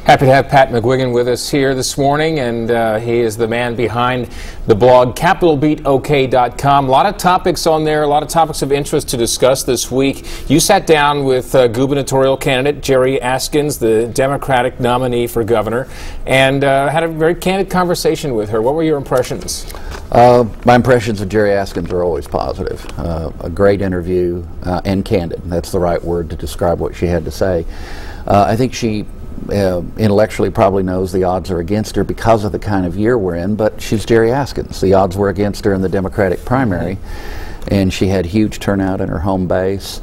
Happy to have Pat McGuigan with us here this morning, and he is the man behind the blog CapitolBeatOK.com. A lot of topics on there, a lot of topics of interest to discuss this week. You sat down with gubernatorial candidate Jari Askins, the Democratic nominee for governor, and had a very candid conversation with her. What were your impressions? My impressions of Jari Askins are always positive. A great interview and candid. That's the right word to describe what she had to say. I think she intellectually probably knows the odds are against her because of the kind of year we're in, but she's Jari Askins. The odds were against her in the Democratic primary, and she had huge turnout in her home base.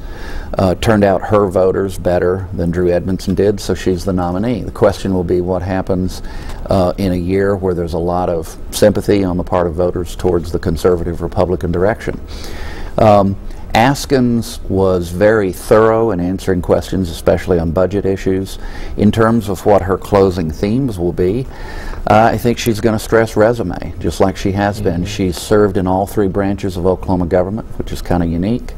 Turned out her voters better than Drew Edmondson did, so she's the nominee. The question will be what happens in a year where there's a lot of sympathy on the part of voters towards the conservative Republican direction. Askins was very thorough in answering questions, especially on budget issues. In terms of what her closing themes will be, I think she's going to stress resume, just like she has been. She's served in all three branches of Oklahoma government, which is kind of unique,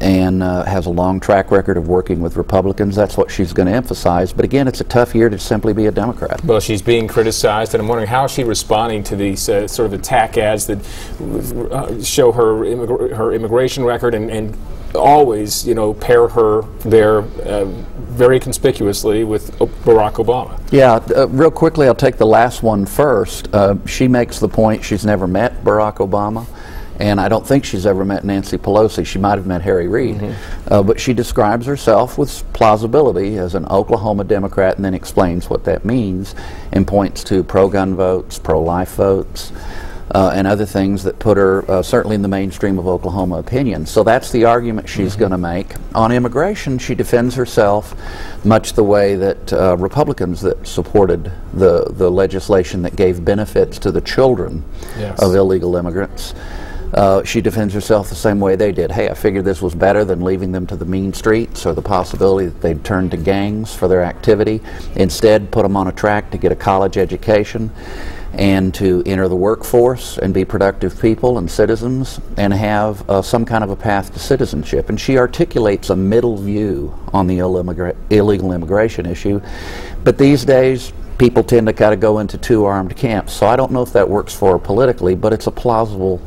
and has a long track record of working with Republicans. That's what she's going to emphasize. But again, it's a tough year to simply be a Democrat. Well, she's being criticized, and I'm wondering how is she responding to these sort of attack ads that show her immigration record and always, you know, pair her there very conspicuously with Barack Obama. Yeah, real quickly, I'll take the last one first. She makes the point she's never met Barack Obama. And I don't think she's ever met Nancy Pelosi. She might have met Harry Reid. But she describes herself with plausibility as an Oklahoma Democrat and then explains what that means and points to pro-gun votes, pro-life votes, and other things that put her certainly in the mainstream of Oklahoma opinion. So that's the argument she's going to make. On immigration, she defends herself much the way that Republicans that supported the legislation that gave benefits to the children of illegal immigrants. She defends herself the same way they did. Hey, I figured this was better than leaving them to the mean streets or the possibility that they'd turn to gangs for their activity. Instead, put them on a track to get a college education and to enter the workforce and be productive people and citizens and have some kind of a path to citizenship. And she articulates a middle view on the illegal immigration issue. But these days, people tend to kind of go into two armed camps. So I don't know if that works for her politically, but it's a plausible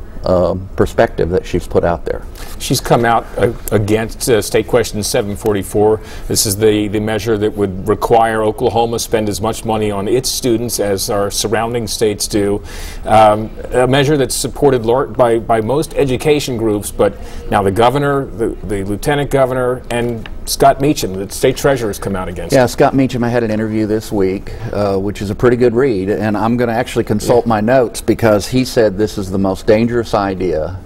perspective that she's put out there. She's come out against State Question 744. This is the measure that would require Oklahoma spend as much money on its students as our surrounding states do. A measure that's supported by most education groups, but now the governor, the lieutenant governor, and Scott Meacham, the state treasurer, has come out against it. Yeah, Scott Meacham, I had an interview this week, which is a pretty good read, and I'm going to actually consult my notes because he said this is the most dangerous idea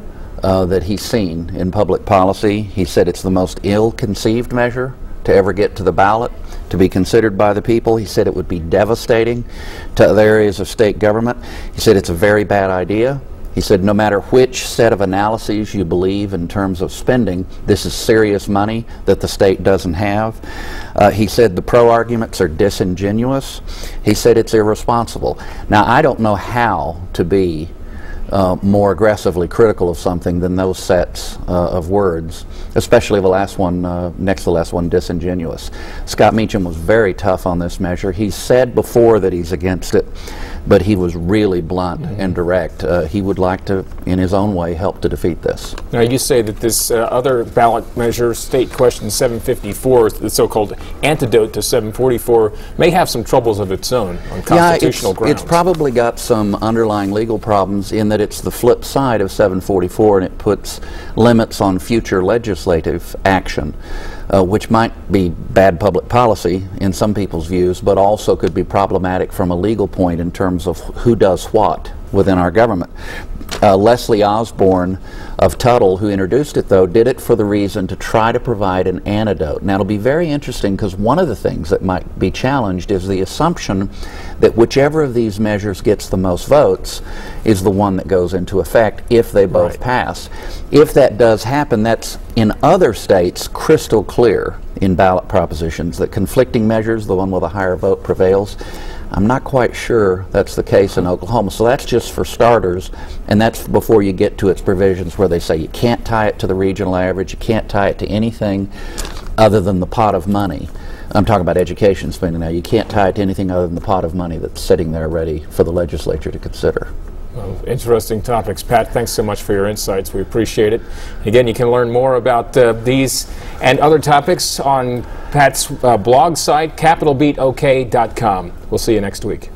that he's seen in public policy. He said it's the most ill-conceived measure to ever get to the ballot, to be considered by the people. He said it would be devastating to other areas of state government. He said it's a very bad idea. He said no matter which set of analyses you believe in terms of spending, this is serious money that the state doesn't have. He said the pro-arguments are disingenuous. He said it's irresponsible. Now, I don't know how to be more aggressively critical of something than those sets of words, especially the last one, next to the last one, disingenuous. Scott Meacham was very tough on this measure. He said before that he's against it, but he was really blunt and direct. He would like to, in his own way, help to defeat this. Now, you say that this other ballot measure, State Question 754, the so-called antidote to 744, may have some troubles of its own on constitutional grounds. It's probably got some underlying legal problems in that it's the flip side of 744, and it puts limits on future legislative action. Which might be bad public policy in some people's views, but also could be problematic from a legal point in terms of who does what within our government. Leslie Osborne of Tuttle, who introduced it, though, did it for the reason to try to provide an antidote. Now, it'll be very interesting because one of the things that might be challenged is the assumption that whichever of these measures gets the most votes is the one that goes into effect if they both pass. If that does happen, that's in other states crystal clear in ballot propositions that conflicting measures, the one with a higher vote prevails. I'm not quite sure that's the case in Oklahoma. So that's just for starters, and that's before you get to its provisions where they say you can't tie it to the regional average, you can't tie it to anything other than the pot of money I'm talking about education spending now. You can't tie it to anything other than the pot of money that's sitting there ready for the legislature to consider. Well, interesting topics. Pat, thanks so much for your insights. We appreciate it. Again, you can learn more about these and other topics on Pat's blog site, CapitolBeatOK.com. We'll see you next week.